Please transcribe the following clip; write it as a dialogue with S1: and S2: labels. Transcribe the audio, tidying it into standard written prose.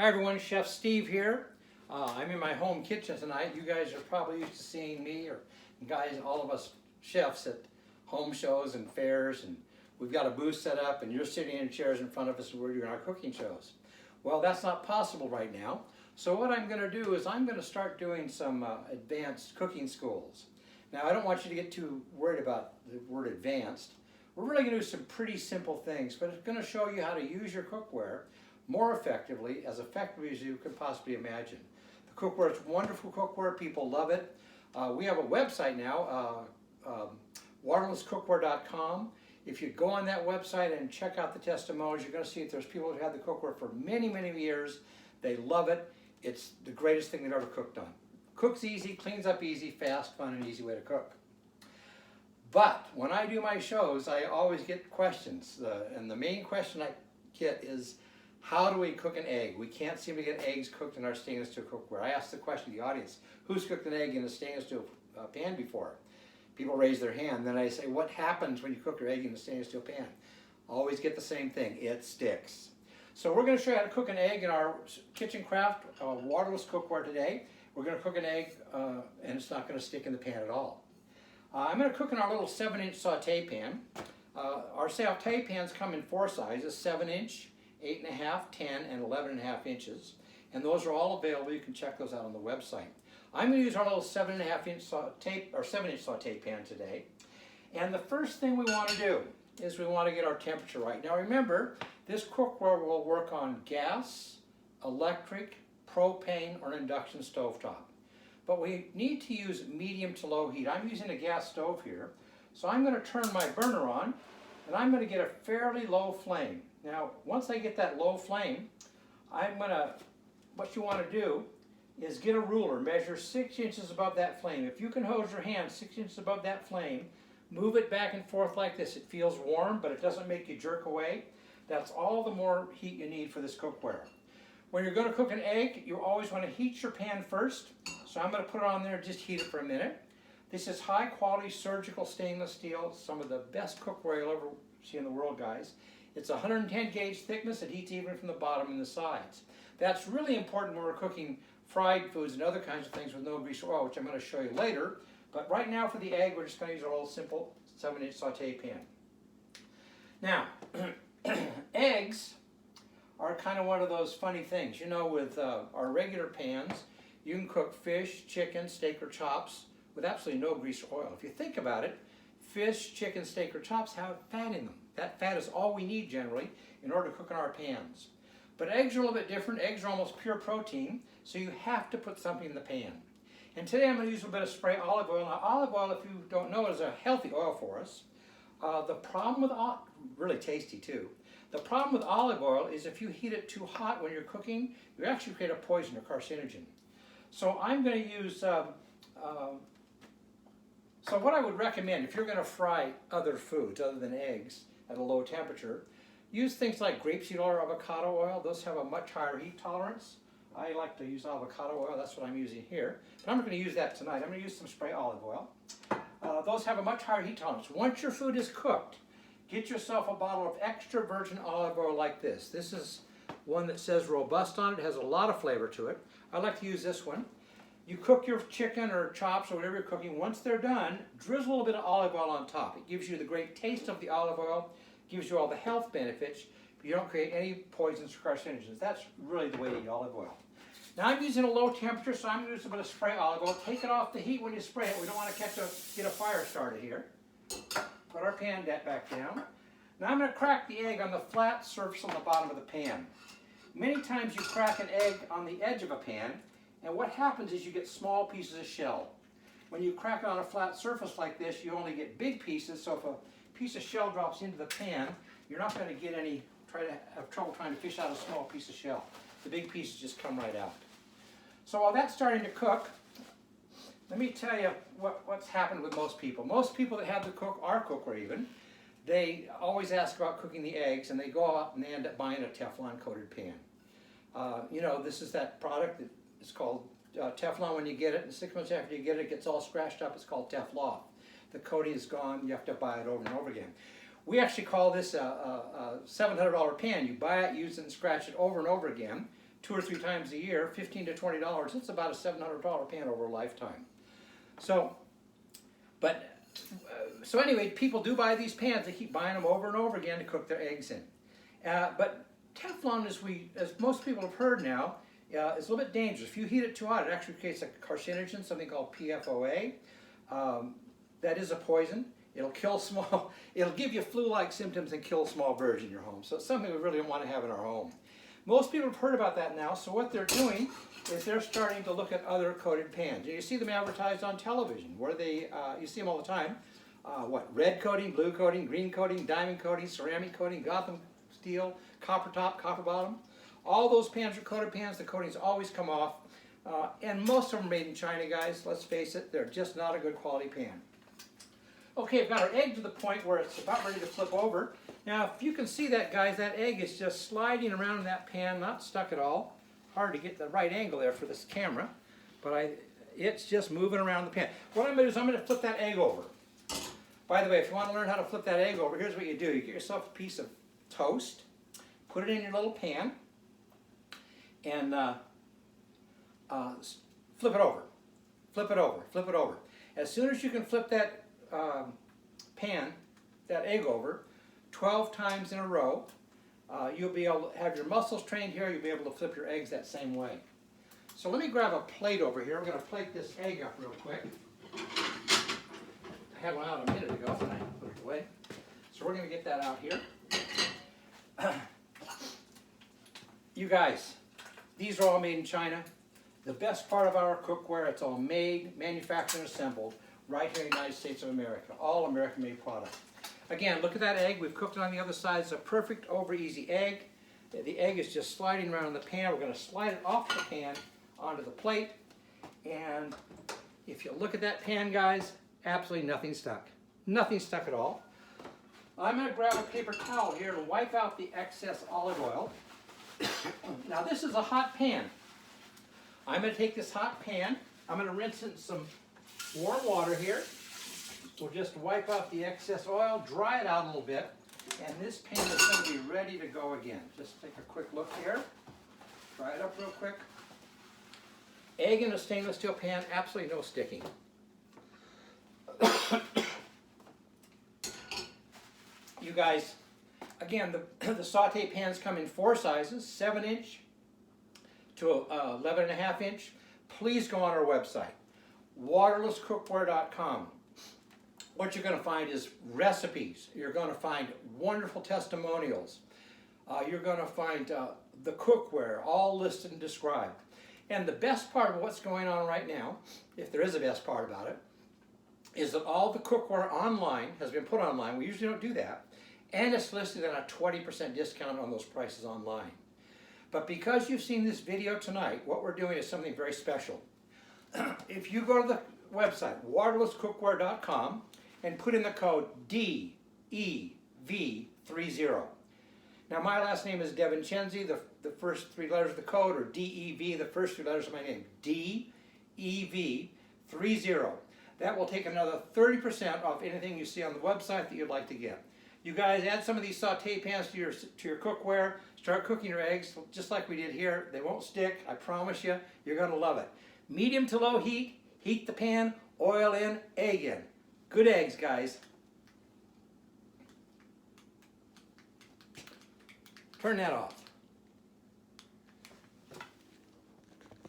S1: Hi everyone, Chef Steve here. I'm in my home kitchen tonight. You guys are probably used to seeing me, or guys, all of us chefs at home shows and fairs, and we've got a booth set up and you're sitting in chairs in front of us and we're doing our cooking shows. Well, that's not possible right now. So what I'm going to do is I'm going to start doing some advanced cooking schools. Now, I don't want you to get too worried about the word advanced. We're really going to do some pretty simple things, but it's going to show you how to use your cookware more effectively as you can possibly imagine. The cookware is wonderful cookware. People love it. We have a website now, waterlesscookware.com. If you go on that website and check out the testimonials, you're going to see that there's people who have the cookware for many, many years. They love it. It's the greatest thing they've ever cooked on. Cooks easy, cleans up easy, fast, fun, and easy way to cook. But when I do my shows, I always get questions. And the main question I get is, how do we cook an egg? We can't seem to get eggs cooked in our stainless steel cookware. I asked the question to the audience, who's cooked an egg in a stainless steel pan before? People raise their hand. Then I say, what happens when you cook your egg in a stainless steel pan? Always get the same thing, it sticks. So we're going to show you how to cook an egg in our kitchen craft waterless cookware today. We're going to cook an egg and it's not going to stick in the pan at all. I'm going to cook in our little 7-inch sauté pan. Our sauté pans come in 4 sizes, 7-inch, 8.5, 10, and 11.5 inches. And those are all available. You can check those out on the website. I'm going to use our little 7.5-inch sauté, or 7-inch sauté pan today. And the first thing we want to do is we want to get our temperature right. Now remember, this cookware will work on gas, electric, propane, or induction stovetop. But we need to use medium to low heat. I'm using a gas stove here. So I'm going to turn my burner on, and I'm going to get a fairly low flame. Now, once I get that low flame, what you want to do is get a ruler, measure 6 inches above that flame. If you can hold your hand 6 inches above that flame, move it back and forth like this. It feels warm, but it doesn't make you jerk away. That's all the more heat you need for this cookware. When you're going to cook an egg, you always want to heat your pan first. So I'm going to put it on there and just heat it for a minute. This is high quality surgical stainless steel, some of the best cookware you'll ever see in the world, guys. It's 110 gauge thickness. It heats even from the bottom and the sides. That's really important when we're cooking fried foods and other kinds of things with no grease or oil, which I'm going to show you later. But right now for the egg, we're just going to use our old simple 7-inch sauté pan. Now, eggs are kind of one of those funny things. You know, with our regular pans, you can cook fish, chicken, steak, or chops with absolutely no grease or oil. If you think about it, fish, chicken, steak, or chops have fat in them. That fat is all we need generally in order to cook in our pans. But eggs are a little bit different. Eggs are almost pure protein, so you have to put something in the pan. And today I'm going to use a bit of spray olive oil. Now, olive oil, if you don't know, is a healthy oil for us. The problem with really tasty too. The problem with olive oil is if you heat it too hot when you're cooking, you actually create a poison or carcinogen. So I'm going to use. So what I would recommend if you're going to fry other foods other than eggs at a low temperature, use things like grapeseed oil or avocado oil. Those have a much higher heat tolerance. I like to use avocado oil. That's what I'm using here. But I'm not going to use that tonight. I'm going to use some spray olive oil. Those have a much higher heat tolerance. Once your food is cooked, get yourself a bottle of extra virgin olive oil like this. This is one that says robust on it. It has a lot of flavor to it. I like to use this one. You cook your chicken or chops or whatever you're cooking. Once they're done, drizzle a little bit of olive oil on top. It gives you the great taste of the olive oil, gives you all the health benefits, but you don't create any poisons or carcinogens. That's really the way to eat olive oil. Now I'm using a low temperature, so I'm going to use a bit of spray olive oil. Take it off the heat when you spray it. We don't want to get a fire started here. Put our pan back down. Now I'm going to crack the egg on the flat surface on the bottom of the pan. Many times you crack an egg on the edge of a pan, and what happens is you get small pieces of shell. When you crack it on a flat surface like this, you only get big pieces, so if a piece of shell drops into the pan, you're not going to have trouble trying to fish out a small piece of shell. The big pieces just come right out. So while that's starting to cook, let me tell you what's happened with most people. Most people that have our cookware even, they always ask about cooking the eggs, and they go out and they end up buying a Teflon coated pan. You know, this is that product that is called Teflon when you get it, and 6 months after you get it, it gets all scratched up. It's called Teflon. The coating is gone. You have to buy it over and over again. We actually call this a $700 pan. You buy it, use it, and scratch it over and over again. 2 or 3 times a year, $15 to $20, it's about a $700 pan over a lifetime. So, so anyway, people do buy these pans. They keep buying them over and over again to cook their eggs in. But Teflon, as most people have heard now, is a little bit dangerous. If you heat it too hot, it actually creates a carcinogen, something called PFOA. That is a poison. It'll give you flu-like symptoms and kill small birds in your home. So it's something we really don't want to have in our home. Most people have heard about that now, so what they're doing is they're starting to look at other coated pans. You see them advertised on television, where you see them all the time. Red coating, blue coating, green coating, diamond coating, ceramic coating, Gotham steel, copper top, copper bottom. All those pans are coated pans. The coatings always come off. And most of them are made in China, guys. Let's face it, they're just not a good quality pan. Okay, I've got our egg to the point where it's about ready to flip over. Now, if you can see that, guys, that egg is just sliding around in that pan, not stuck at all. Hard to get the right angle there for this camera, but it's just moving around the pan. What I'm going to do is I'm going to flip that egg over. By the way, if you want to learn how to flip that egg over, here's what you do. You get yourself a piece of toast, put it in your little pan, and flip it over. Flip it over. Flip it over. As soon as you can flip that that egg over 12 times in a row, you'll be able to have your muscles trained here. You'll be able to flip your eggs that same way. So let me grab a plate over here. I'm going to plate this egg up real quick. I had one out a minute ago, but I put it away. So we're going to get that out here. You guys, these are all made in China. The best part of our cookware, it's all made, manufactured, and assembled right here in the United States of America. All American-made product. Again, look at that egg. We've cooked it on the other side. It's a perfect over easy egg. The egg is just sliding around in the pan. We're going to slide it off the pan onto the plate. And if you look at that pan, guys, absolutely nothing stuck. Nothing stuck at all. I'm going to grab a paper towel here and wipe out the excess olive oil. Now this is a hot pan. I'm going to take this hot pan. I'm going to rinse it in some warm water here. We'll just wipe out the excess oil, dry it out a little bit, and this pan is going to be ready to go again. Just take a quick look here. Dry it up real quick. Egg in a stainless steel pan, absolutely no sticking. You guys, again, the saute pans come in 4 sizes, 7-inch to 11.5-inch. Please go on our website, waterlesscookware.com. What you're going to find is recipes. You're going to find wonderful testimonials. You're going to find the cookware, all listed and described. And the best part of what's going on right now, if there is a best part about it, is that all the cookware online has been put online. We usually don't do that. And it's listed at a 20% discount on those prices online. But because you've seen this video tonight, what we're doing is something very special. If you go to the website, waterlesscookware.com, and put in the code DEV30. Now my last name is Devin Chenzi, the first 3 letters of the code, or DEV, the first 3 letters of my name, DEV30. That will take another 30% off anything you see on the website that you'd like to get. You guys add some of these saute pans to your cookware, start cooking your eggs just like we did here. They won't stick, I promise you, you're going to love it. Medium to low heat, heat the pan, oil in, egg in. Good eggs, guys. Turn that off.